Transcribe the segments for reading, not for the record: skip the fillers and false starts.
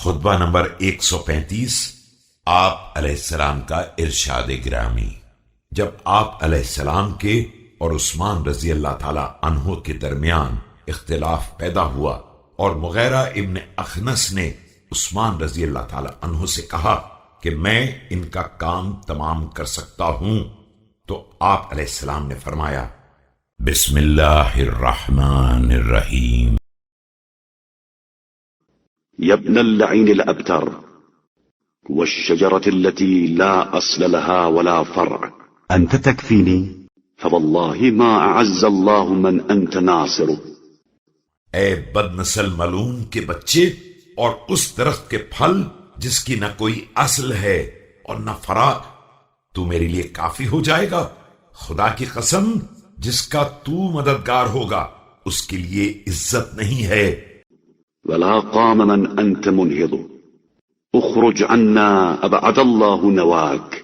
خطبہ نمبر 135 آپ علیہ السلام کا ارشاد گرامی۔ جب آپ علیہ السلام کے اور عثمان رضی اللہ تعالی عنہ کے درمیان اختلاف پیدا ہوا اور مغیرہ ابن اخنس نے عثمان رضی اللہ تعالی عنہ سے کہا کہ میں ان کا کام تمام کر سکتا ہوں، تو آپ علیہ السلام نے فرمایا بسم اللہ الرحمن الرحیم۔ يا ابن اللعين الأبتر والشجرة التي لا أصل لها ولا فرع أنت تكفيني فوالله ما أعز الله من أنت ناصره۔ اے بد نسل ملعون کے بچے اور اس درخت کے پھل جس کی نہ کوئی اصل ہے اور نہ فرع، تو میرے لیے کافی ہو جائے گا۔ خدا کی قسم، جس کا تو مددگار ہوگا اس کے لیے عزت نہیں ہے۔ ولا قام من أنت منهض اخرج عنا أبعد الله نواك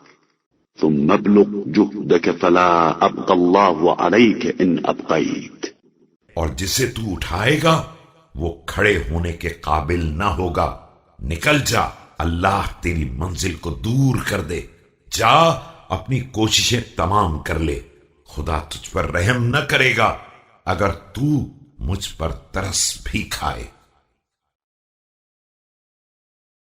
ثم ابلغ جهدك فلا أبقى الله عليك إن أبقيت۔ اور جسے تو اٹھائے گا وہ کھڑے ہونے کے قابل نہ ہوگا، نکل جا، اللہ تیری منزل کو دور کر دے، جا اپنی کوششیں تمام کر لے، خدا تجھ پر رحم نہ کرے گا اگر تو مجھ پر ترس بھی کھائے۔